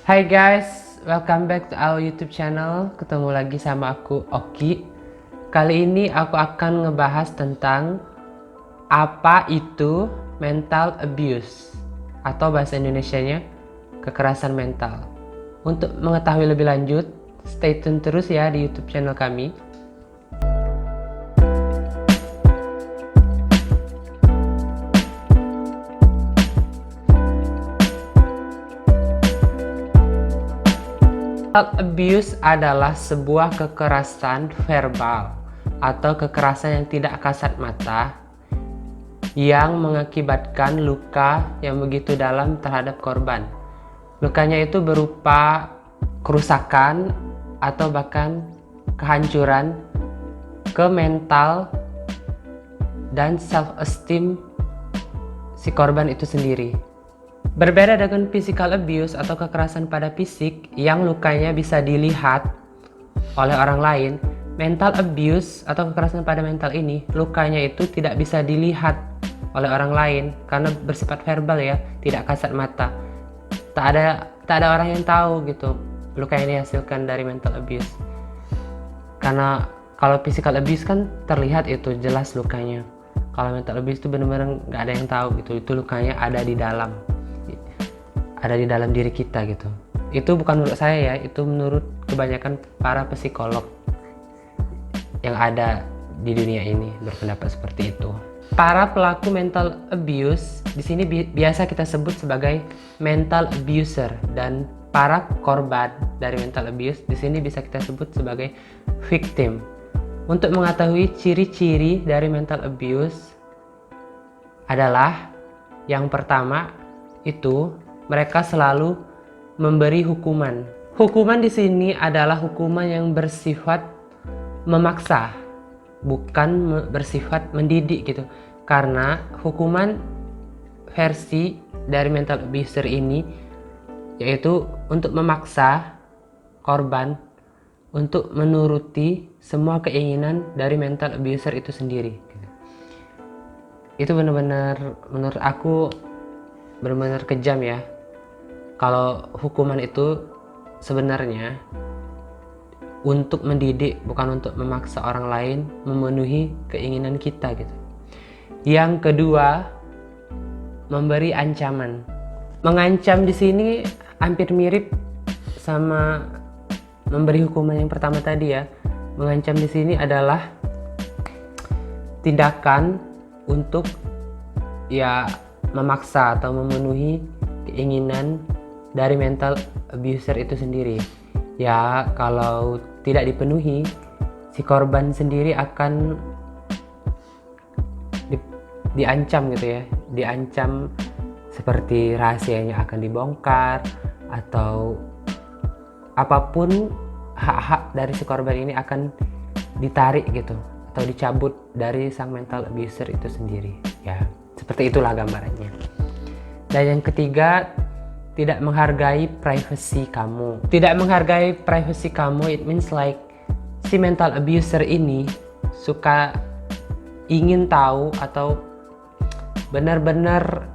Hai guys, welcome back to our YouTube channel. Ketemu lagi sama aku, Oki. Kali ini aku akan ngebahas tentang apa itu mental abuse atau bahasa Indonesianya kekerasan mental. Untuk mengetahui lebih lanjut, stay tune terus ya di YouTube channel kami. Mental abuse adalah sebuah kekerasan verbal atau kekerasan yang tidak kasat mata yang mengakibatkan luka yang begitu dalam terhadap korban. Lukanya itu berupa kerusakan atau bahkan kehancuran ke mental dan self-esteem si korban itu sendiri. Berbeda dengan physical abuse atau kekerasan pada fisik yang lukanya bisa dilihat oleh orang lain, mental abuse atau kekerasan pada mental ini lukanya itu tidak bisa dilihat oleh orang lain karena bersifat verbal ya, tidak kasat mata. Tak ada orang yang tahu gitu luka yang dihasilkan dari mental abuse. Karena kalau physical abuse kan terlihat itu jelas lukanya. Kalau mental abuse itu benar-benar nggak ada yang tahu gitu, itu lukanya ada di dalam diri kita gitu. Itu bukan menurut saya ya, itu menurut kebanyakan para psikolog yang ada di dunia ini berpendapat seperti itu. Para pelaku mental abuse di sini biasa kita sebut sebagai mental abuser, dan para korban dari mental abuse di sini bisa kita sebut sebagai victim. Untuk mengetahui ciri-ciri dari mental abuse adalah yang pertama itu mereka selalu memberi hukuman. Hukuman di sini adalah hukuman yang bersifat memaksa, bukan bersifat mendidik gitu. Karena hukuman versi dari mental abuser ini yaitu untuk memaksa korban untuk menuruti semua keinginan dari mental abuser itu sendiri. Itu benar-benar menurut aku benar-benar kejam ya. Kalau hukuman itu sebenarnya untuk mendidik, bukan untuk memaksa orang lain memenuhi keinginan kita gitu. Yang kedua, memberi ancaman. Mengancam di sini hampir mirip sama memberi hukuman yang pertama tadi ya. Mengancam di sini adalah tindakan untuk ya memaksa atau memenuhi keinginan dari mental abuser itu sendiri. Ya, kalau tidak dipenuhi, si korban sendiri akan diancam gitu ya. Diancam seperti rahasianya akan dibongkar atau apapun hak-hak dari si korban ini akan ditarik gitu atau dicabut dari sang mental abuser itu sendiri. Ya, seperti itulah gambarannya. Dan yang ketiga, tidak menghargai privasi kamu. Tidak menghargai privasi kamu, it means like si mental abuser ini suka ingin tahu atau benar-benar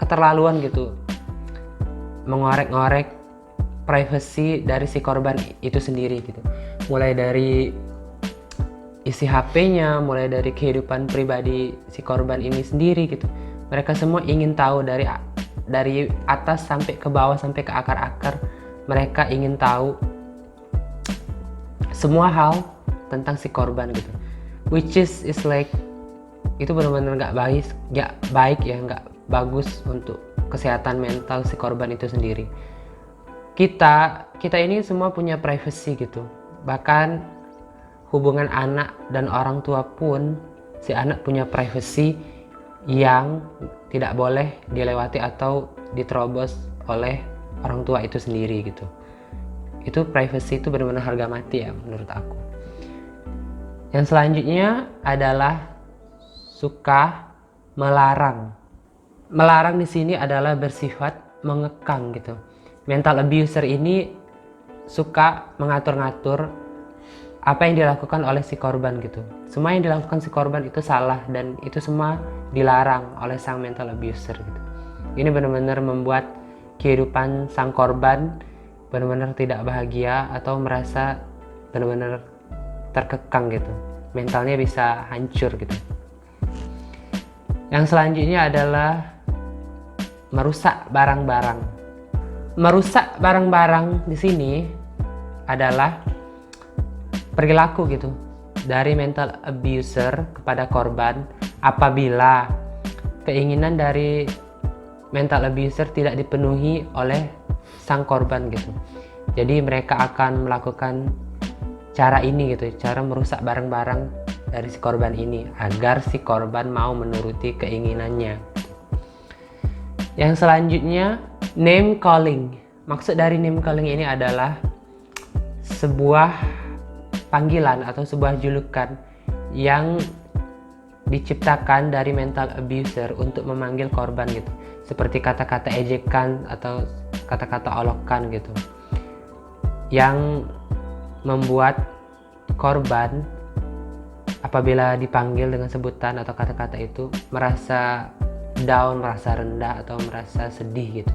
keterlaluan gitu mengorek-ngorek privasi dari si korban itu sendiri gitu. Mulai dari isi HP-nya, mulai dari kehidupan pribadi si korban ini sendiri gitu. Mereka semua ingin tahu dari atas sampai ke bawah, sampai ke akar-akar. Mereka ingin tahu semua hal tentang si korban gitu. Which is like itu benar-benar nggak baik ya, nggak bagus untuk kesehatan mental si korban itu sendiri. Kita ini semua punya privacy gitu. Bahkan hubungan anak dan orang tua pun, si anak punya privacy yang tidak boleh dilewati atau diterobos oleh orang tua itu sendiri gitu. Itu privacy itu benar-benar harga mati ya menurut aku. Yang selanjutnya adalah suka melarang. Melarang di sini adalah bersifat mengekang gitu. Mental abuser ini suka mengatur-ngatur apa yang dilakukan oleh si korban gitu. Semua yang dilakukan si korban itu salah dan itu semua dilarang oleh sang mental abuser gitu. Ini benar-benar membuat kehidupan sang korban benar-benar tidak bahagia atau merasa benar-benar terkekang gitu, mentalnya bisa hancur gitu. Yang selanjutnya adalah merusak barang-barang. Merusak barang-barang di sini adalah perilaku gitu dari mental abuser kepada korban apabila keinginan dari mental abuser tidak dipenuhi oleh sang korban gitu. Jadi mereka akan melakukan cara ini gitu, cara merusak barang-barang dari si korban ini agar si korban mau menuruti keinginannya. Yang selanjutnya, name calling. Maksud dari name calling ini adalah sebuah panggilan atau sebuah julukan yang diciptakan dari mental abuser untuk memanggil korban gitu, seperti kata-kata ejekan atau kata-kata olokan gitu, yang membuat korban apabila dipanggil dengan sebutan atau kata-kata itu merasa down, merasa rendah atau merasa sedih gitu.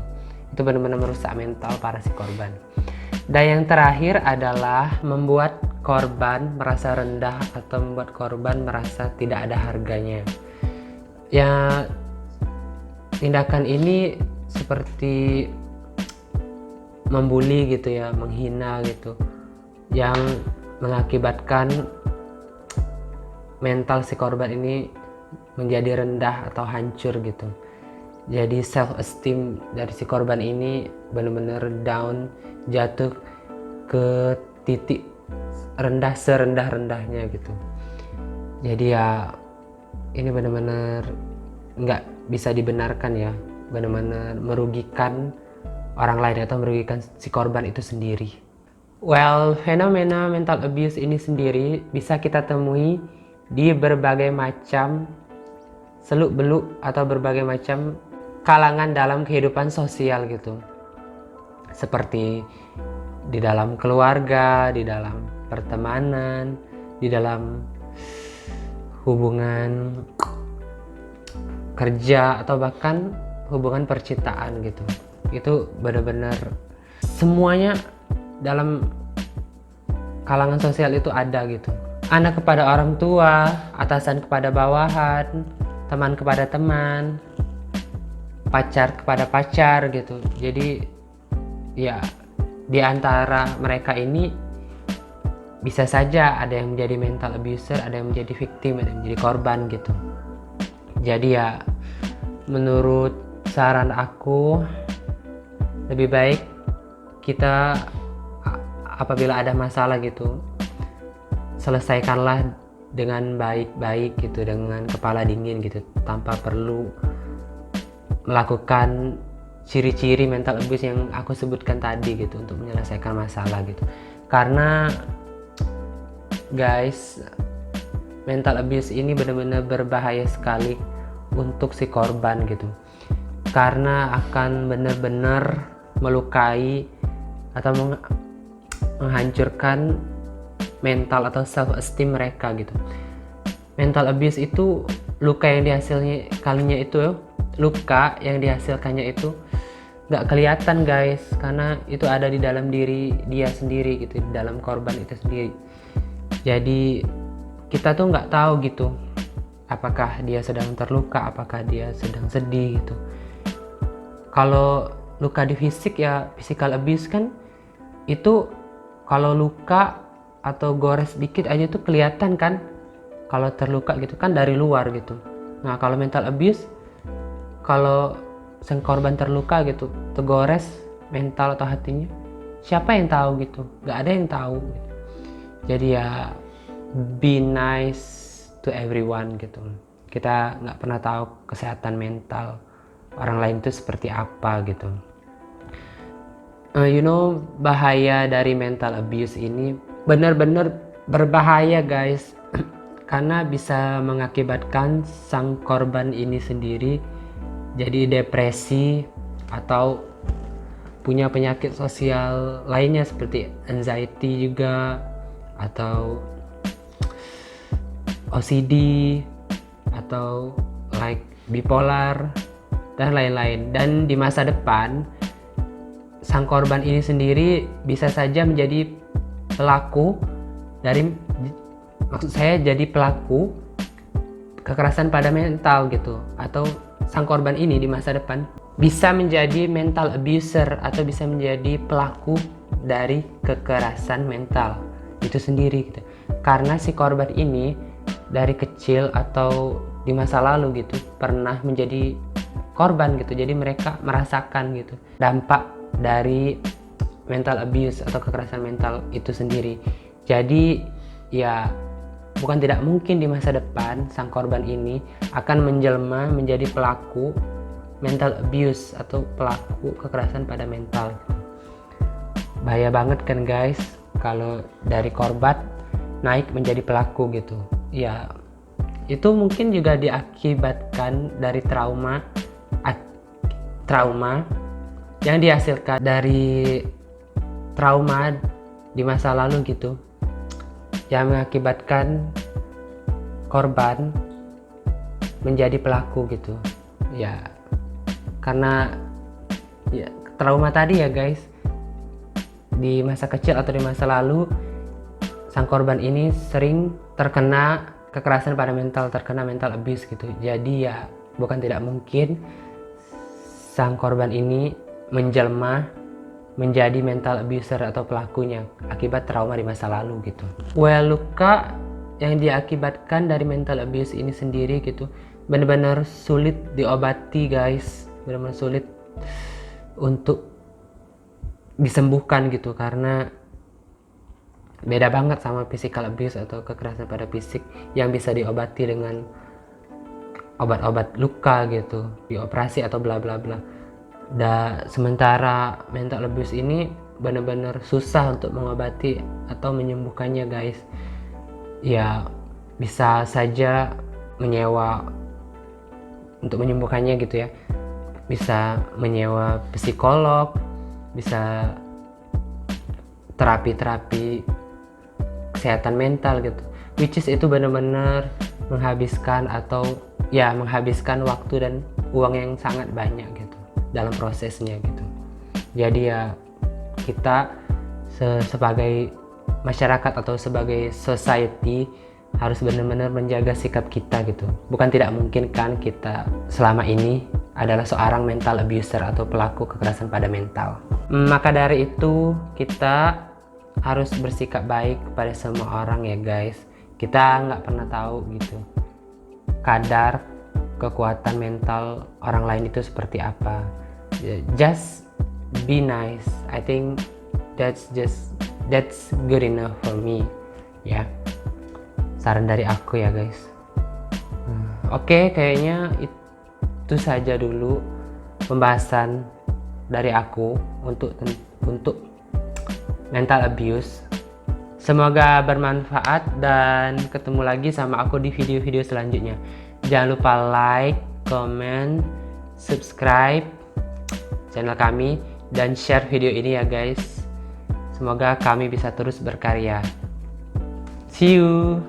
Itu benar-benar merusak mental para si korban. Dan yang terakhir adalah membuat korban merasa rendah atau membuat korban merasa tidak ada harganya. Ya, tindakan ini seperti membuli gitu ya, menghina gitu, yang mengakibatkan mental si korban ini menjadi rendah atau hancur gitu. Jadi self esteem dari si korban ini benar-benar down, jatuh ke titik rendah serendah-rendahnya gitu. Jadi ya ini benar-benar nggak bisa dibenarkan ya, benar-benar merugikan orang lain atau merugikan si korban itu sendiri. Well, fenomena mental abuse ini sendiri bisa kita temui di berbagai macam seluk-beluk atau berbagai macam kalangan dalam kehidupan sosial gitu, seperti di dalam keluarga, di dalam pertemanan, di dalam hubungan kerja atau bahkan hubungan percintaan gitu. Itu benar-benar semuanya dalam kalangan sosial itu ada gitu. Anak kepada orang tua, atasan kepada bawahan, teman kepada teman, pacar kepada pacar gitu. Jadi ya di antara mereka ini bisa saja ada yang menjadi mental abuser, ada yang menjadi victim, ada yang menjadi korban gitu. Jadi ya menurut saran aku lebih baik kita apabila ada masalah gitu selesaikanlah dengan baik-baik gitu, dengan kepala dingin gitu, tanpa perlu melakukan ciri-ciri mental abuse yang aku sebutkan tadi gitu untuk menyelesaikan masalah gitu. Karena guys, mental abuse ini benar-benar berbahaya sekali untuk si korban gitu, karena akan benar-benar melukai atau menghancurkan mental atau self esteem mereka gitu. Mental abuse itu luka yang dihasilkannya itu nggak kelihatan guys, karena itu ada di dalam diri dia sendiri gitu, di dalam korban itu sendiri. Jadi kita tuh nggak tahu gitu apakah dia sedang terluka, apakah dia sedang sedih gitu. Kalau luka di fisik ya physical abuse kan, itu kalau luka atau gores dikit aja tuh kelihatan kan kalau terluka gitu kan dari luar gitu. Nah kalau mental abuse, kalau sang korban terluka gitu, tergores mental atau hatinya, siapa yang tahu gitu? Nggak ada yang tahu gitu. Jadi ya be nice to everyone gitu. Kita nggak pernah tahu kesehatan mental orang lain itu seperti apa gitu. Bahaya dari mental abuse ini benar-benar berbahaya guys, karena bisa mengakibatkan sang korban ini sendiri jadi depresi atau punya penyakit sosial lainnya seperti anxiety juga, atau OCD, atau like bipolar dan lain-lain. Dan di masa depan sang korban ini sendiri bisa saja menjadi pelaku dari, maksud saya jadi pelaku kekerasan pada mental gitu, atau sang korban ini di masa depan bisa menjadi mental abuser atau bisa menjadi pelaku dari kekerasan mental itu sendiri gitu. Karena si korban ini dari kecil atau di masa lalu gitu pernah menjadi korban gitu, jadi mereka merasakan gitu dampak dari mental abuse atau kekerasan mental itu sendiri. Jadi ya bukan tidak mungkin di masa depan sang korban ini akan menjelma menjadi pelaku mental abuse atau pelaku kekerasan pada mental. Bahaya banget kan guys kalau dari korban naik menjadi pelaku gitu. Ya itu mungkin juga diakibatkan dari trauma yang dihasilkan dari trauma di masa lalu gitu, yang mengakibatkan korban menjadi pelaku gitu ya, karena ya trauma tadi ya guys, di masa kecil atau di masa lalu sang korban ini sering terkena kekerasan pada mental, terkena mental abuse gitu. Jadi ya bukan tidak mungkin sang korban ini menjelma menjadi mental abuser atau pelakunya akibat trauma di masa lalu gitu. Well, luka yang diakibatkan dari mental abuse ini sendiri gitu benar-benar sulit diobati guys, benar-benar sulit untuk disembuhkan gitu, karena beda banget sama physical abuse atau kekerasan pada fisik yang bisa diobati dengan obat-obat luka gitu, dioperasi atau bla bla bla. Sementara mental abuse ini benar-benar susah untuk mengobati atau menyembuhkannya guys. Ya bisa saja menyewa untuk menyembuhkannya gitu ya, bisa menyewa psikolog, bisa terapi kesehatan mental gitu, which is itu benar-benar menghabiskan waktu dan uang yang sangat banyak gitu dalam prosesnya gitu. Jadi ya kita sebagai masyarakat atau sebagai society harus benar-benar menjaga sikap kita gitu. Bukan tidak mungkin kan kita selama ini adalah seorang mental abuser atau pelaku kekerasan pada mental. Maka dari itu kita harus bersikap baik kepada semua orang ya guys. Kita nggak pernah tahu gitu kadar kekuatan mental orang lain itu seperti apa. Just be nice. I think that's good enough for me ya. Saran dari aku ya guys. Oke, kayaknya itu saja dulu pembahasan dari aku untuk mental abuse. Semoga bermanfaat dan ketemu lagi sama aku di video-video selanjutnya. Jangan lupa like, comment, subscribe channel kami dan share video ini ya guys. Semoga kami bisa terus berkarya. See you.